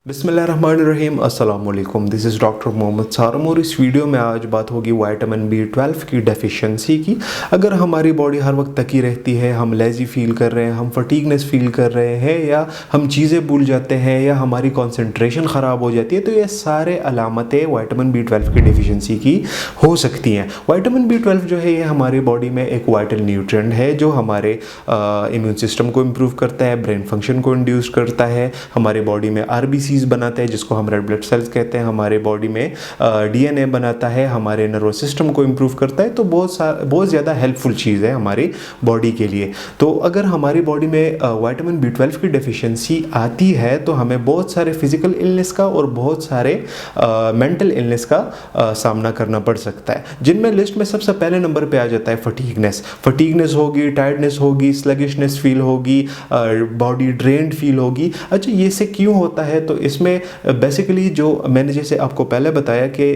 बिस्मिल्लाहिर्रहमानिर्रहीम अस्सलाम वालेकुम। दिस इज़ डॉक्टर मोहम्मद सारम और इस वीडियो में आज बात होगी विटामिन B12 की डेफिशिएंसी की। अगर हमारी बॉडी हर वक्त थकी रहती है, हम लेज़ी फील कर रहे हैं, हम फटीगनेस फील कर रहे हैं, या हम चीज़ें भूल जाते हैं, या हमारी कंसंट्रेशन ख़राब हो जाती है, तो ये सारे अलामतें विटामिन B12 की डेफिशिएंसी की हो सकती हैं। विटामिन B12 जो है ये हमारी बॉडी में एक वाइटल न्यूट्रिएंट है जो हमारे इम्यून सिस्टम को इम्प्रूव करता है, ब्रेन फंक्शन को इंड्यूस करता है, हमारे बॉडी में RBC बनाते हैं जिसको हम रेड ब्लड सेल्स कहते हैं, हमारे बॉडी में DNA बनाता है, हमारे नर्वस सिस्टम को इम्प्रूव करता है। तो बहुत ज़्यादा हेल्पफुल चीज़ है हमारी बॉडी के लिए। तो अगर हमारी बॉडी में विटामिन B12 की डेफिशिएंसी आती है तो हमें बहुत सारे फिजिकल इलनेस का और बहुत सारे मेंटल इलनेस का सामना करना पड़ सकता है, जिनमें लिस्ट में सबसे पहले नंबर पे आ जाता है फटीगनेस होगी, टायर्डनेस होगी, स्लगिशनेस फील होगी, बॉडी ड्रेन्ड फील होगी। अच्छा, ये से क्यों होता है? तो इसमें बेसिकली जो मैंने जैसे आपको पहले बताया कि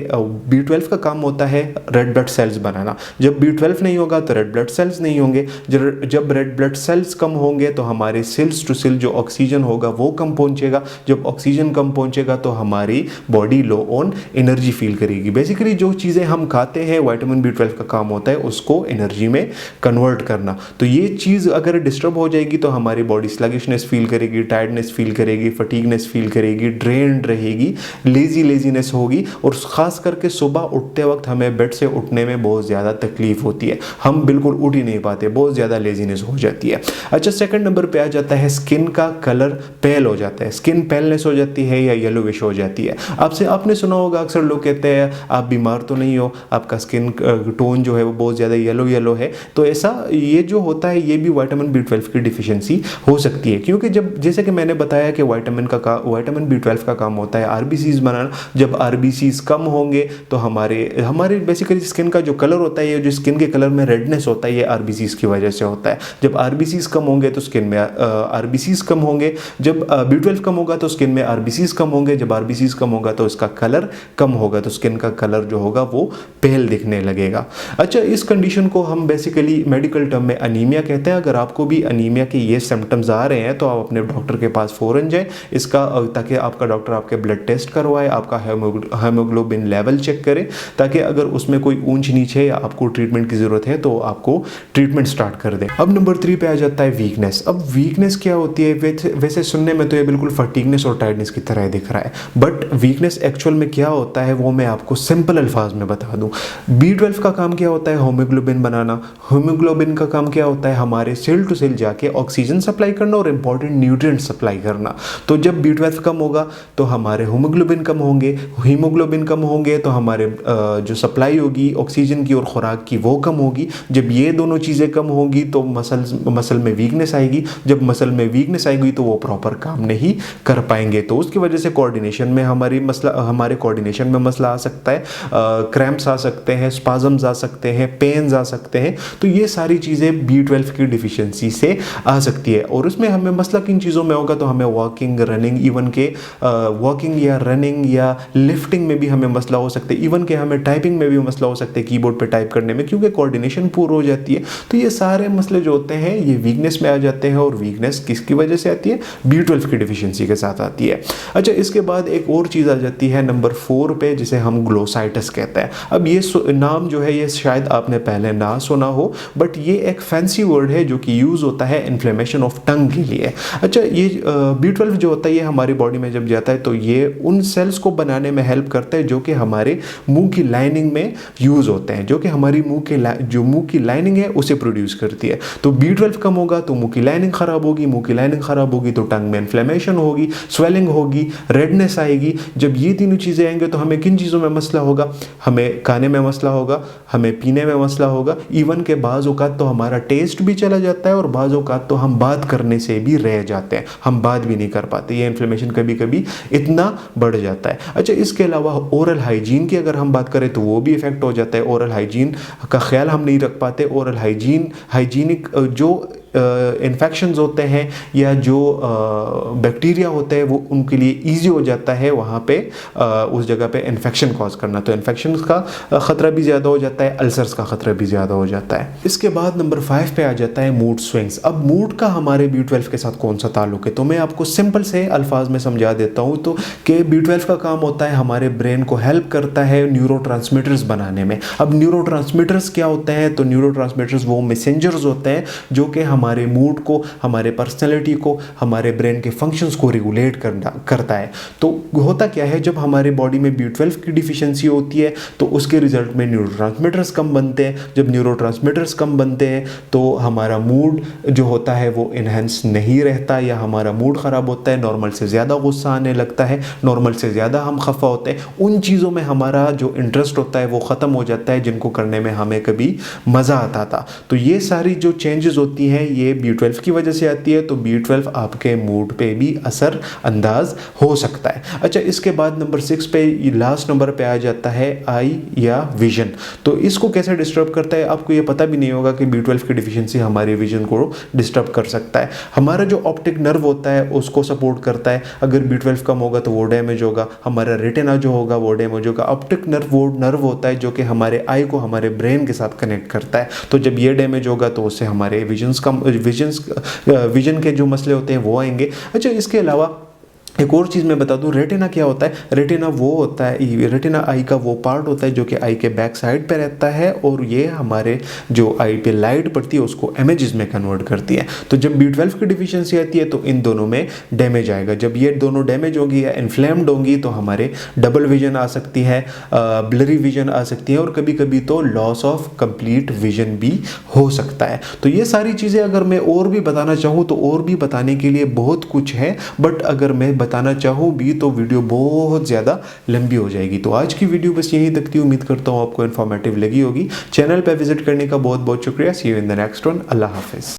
B12 का काम होता है रेड ब्लड सेल्स बनाना। जब B12 नहीं होगा तो रेड ब्लड सेल्स नहीं होंगे। जब रेड ब्लड सेल्स कम होंगे तो हमारे सेल्स टू सेल जो ऑक्सीजन होगा वो कम पहुंचेगा। जब ऑक्सीजन कम पहुंचेगा तो हमारी body low on energy feel करेगी। बेसिकली जो चीज़ें हम खाते हैं विटामिन B12 का काम होता है उसको एनर्जी में कन्वर्ट करना। तो ये चीज़ अगर डिस्टर्ब हो जाएगी तो हमारी बॉडी स्लगिशनेस फील करेगी, टायर्डनेस फील करेगी, फटीगनेस फील करेगी, ड्रेन्ड रहेगी, लेजीनेस होगी, और ख़ास करके सुबह उठते वक्त हमें बेड से उठने में बहुत ज़्यादा तकलीफ होती है, हम बिल्कुल उठ ही नहीं पाते, बहुत ज़्यादा लेजीनेस हो जाती है। अच्छा, सेकंड नंबर पे आ जाता है स्किन का कलर पेल हो जाता है, स्किन पेलनेस हो जाती है या येलोविश हो जाती है। आपने सुना होगा, अक्सर लोग कहते हैं आप बीमार तो नहीं हो, आपका स्किन टोन जो है वो बहुत ज़्यादा येलो है। तो ऐसा ये जो होता है ये भी विटामिन B12 की डिफिशिएंसी हो सकती है, क्योंकि जब जैसे कि मैंने बताया कि विटामिन B12 का काम होता है RBCs बनाना। जब RBCs कम होंगे तो हमारे बेसिकली स्किन का जो कलर होता है, ये जो स्किन के कलर में रेडनेस होता है, ये RBCs की वजह से होता है। जब RBCs कम होंगे तो स्किन में RBCs कम होंगे। जब B12 कम होगा तो स्किन में RBCs कम होंगे। जब RBCs कम होगा तो इसका कलर कम होगा, तो स्किन का कलर जो होगा वो पेल दिखने लगेगा। अच्छा, इस कंडीशन को हम बेसिकली मेडिकल टर्म में अनीमिया कहते हैं। अगर आपको भी अनीमिया के ये सिम्टम्स आ रहे हैं तो आप अपने डॉक्टर के पास फ़ौरन जाएं, ताकि आपका डॉक्टर आपके ब्लड टेस्ट करवाए, आपका हेमोग्लोबिन लेवल चेक करे, ताकि अगर उसमें कोई ऊंच नीच है या आपको ट्रीटमेंट की ज़रूरत है तो आपको ट्रीटमेंट स्टार्ट कर दें। अब नंबर 3 पे आ जाता है वीकनेस। अब वीकनेस क्या होती है? वैसे सुनने में तो ये बिल्कुल फटीगनेस और टायर्डनेस की तरह दिख रहा है, बट वीकनेस एक्चुअल में क्या होता है वो मैं आपको सिंपल अल्फाज में बता दूं। B12 का काम क्या होता है? हीमोग्लोबिन बनाना। हीमोग्लोबिन का काम क्या होता है? हमारे सेल टू सेल जाके ऑक्सीजन सप्लाई करना और इंपॉर्टेंट न्यूट्रिएंट सप्लाई करना। तो जब B12 कम होगा तो हमारे हीमोग्लोबिन कम होंगे, हीमोग्लोबिन कम होंगे तो हमारे जो सप्लाई होगी ऑक्सीजन की और खुराक की वो कम होगी। जब ये दोनों चीज़ें कम होगी तो मसल में वीकनेस आएगी। जब मसल में वीकनेस आएगी तो वो प्रॉपर काम नहीं कर पाएंगे, तो उसकी वजह से हमारे कोऑर्डिनेशन में मसला आ सकता है, क्रैम्प्स आ सकते हैं, स्पाजम्स आ सकते हैं, पेन्स आ सकते हैं। तो ये सारी चीज़ें B12 की डिफिशिएंसी से आ सकती है। और उसमें हमें मसला किन चीज़ों में होगा? तो हमें वॉकिंग, रनिंग, इवन के वॉकिंग या रनिंग या लिफ्टिंग में भी हमें मसला हो सकता है। इवन के हमें टाइपिंग में भी मसला हो सकता है, कीबोर्ड पे टाइप करने में, क्योंकि कोऑर्डिनेशन पूरी हो जाती है। तो ये सारे मसले जो होते हैं ये वीकनेस में आ जाते हैं, और वीकनेस किसकी वजह से आती है? B12 की डिफिशिएंसी के साथ आती है। अच्छा, इसके बाद एक और चीज़ आ जाती है नंबर 4 पे, जिसे हम ग्लोसाइटिस कहते हैं। अब ये नाम जो है ये शायद आपने पहले ना सुना हो, बट ये एक फैंसी वर्ड है जो कि यूज़ होता है इन्फ्लेमेशन ऑफ टंग के लिए। अच्छा, ये B12 जो होता है ये हमारी बॉडी में जब जाता है तो ये उन सेल्स को बनाने में हेल्प करता है जो कि हमारे मुंह की लाइनिंग में यूज़ होते हैं, जो कि हमारी मुंह की लाइनिंग है उसे प्रोड्यूस करती है। तो B12 कम होगा तो मुंह की लाइनिंग ख़राब होगी, मुंह की लाइनिंग ख़राब होगी तो टंग में इन्फ्लेमेशन होगी, स्वेलिंग होगी, रेडनेस आएगी। जब ये तीनों चीज़ें आएंगे तो हमें किन चीज़ों में मसला होगा? हमें खाने में मसला होगा, हमें पीने में मसला होगा, इवन के बाज़ औक़ात तो हमारा टेस्ट भी चला जाता है, और बाज़ औक़ात तो हम बात करने से भी रह जाते हैं, हम बात भी नहीं कर पाते। ये इन्फ्लेमेशन कभी कभी इतना बढ़ जाता है। अच्छा, इसके अलावा ओरल हाइजीन की अगर हम बात करें तो वो भी इफेक्ट हो जाता है। ओरल हाइजीन का ख्याल हम नहीं रख पाते। ओरल हाइजीनिक जो इन्फेक्शंस होते हैं या जो बैक्टीरिया होते हैं वो उनके लिए ईजी हो जाता है वहाँ पे उस जगह पे इन्फेक्शन कॉज करना। तो इन्फेक्शन का ख़तरा भी ज़्यादा हो जाता है, अल्सर्स का ख़तरा भी ज़्यादा हो जाता है। इसके बाद नंबर 5 पे आ जाता है मूड स्विंग्स। अब मूड का हमारे B12 के साथ कौन सा ताल्लुक है, तो मैं आपको सिंपल से अल्फाज में समझा देता हूँ। तो कि B12 का काम होता है हमारे ब्रेन को हेल्प करता है न्यूरोट्रांसमीटर्स बनाने में। अब न्यूरोट्रांसमीटर्स क्या होते हैं, तो न्यूरोट्रांसमीटर्स वो मैसेंजर्स होते हैं जो कि हमारे मूड को, हमारे पर्सनैलिटी को, हमारे ब्रेन के फंक्शंस को रेगुलेट करता है। तो होता क्या है, जब हमारे बॉडी में B12 की डिफिशिएंसी होती है तो उसके रिजल्ट में न्यूरोट्रांसमीटर्स कम बनते हैं। जब न्यूरोट्रांसमीटर्स कम बनते हैं तो हमारा मूड जो होता है वो इन्हेंस नहीं रहता या हमारा मूड ख़राब होता है, नॉर्मल से ज़्यादा गुस्सा आने लगता है, नॉर्मल से ज़्यादा हम खफा होते हैं, उन चीज़ों में हमारा जो इंटरेस्ट होता है वो ख़त्म हो जाता है जिनको करने में हमें कभी मज़ा आता था। तो ये सारी जो चेंजेस होती हैं ये B12 की वजह से आती है। तो B12 आपके मूड पे भी असर अंदाज हो सकता है। अच्छा, इसके बाद नंबर 6 पे, लास्ट नंबर पे आ जाता है आई या विजन। तो इसको कैसे डिस्टर्ब करता है, आपको ये पता भी नहीं होगा कि B12 की डिफिशिएंसी हमारे विजन को डिस्टर्ब कर सकता है। हमारा जो ऑप्टिक नर्व होता है उसको सपोर्ट करता है, अगर B12 कम होगा तो वो डैमेज होगा। हमारा रेटिना जो होगा वो डैमेज होगा। ऑप्टिक नर्व वो नर्व होता है जो कि हमारे आई को हमारे ब्रेन के साथ कनेक्ट करता है। तो जब ये डैमेज होगा तो उससे हमारे विजन के जो मसले होते हैं वो आएंगे। अच्छा, इसके अलावा एक और चीज़ मैं बता दूं, रेटिना क्या होता है। रेटिना वो होता है, रेटिना आई का वो पार्ट होता है जो कि आई के बैक साइड पे रहता है और ये हमारे जो आई पे लाइट पड़ती है उसको इमेजेस में कन्वर्ट करती है। तो जब B12 की डिफिशिएंसी आती है तो इन दोनों में डैमेज आएगा। जब ये दोनों डैमेज होंगी या इन्फ्लेम्ड होंगी तो हमारे डबल विजन आ सकती है, ब्लरी विजन आ सकती है और कभी कभी तो लॉस ऑफ कंप्लीट विजन भी हो सकता है। तो ये सारी चीज़ें अगर मैं और भी बताना चाहूँ तो और भी बताने के लिए बहुत कुछ है, बट अगर मैं बताना चाहूँ भी तो वीडियो बहुत ज़्यादा लंबी हो जाएगी। तो आज की वीडियो बस यहीं तक थी। उम्मीद करता हूँ आपको इन्फॉर्मेटिव लगी होगी। चैनल पर विजिट करने का बहुत बहुत शुक्रिया। See you in the next one. अल्लाह हाफिज़।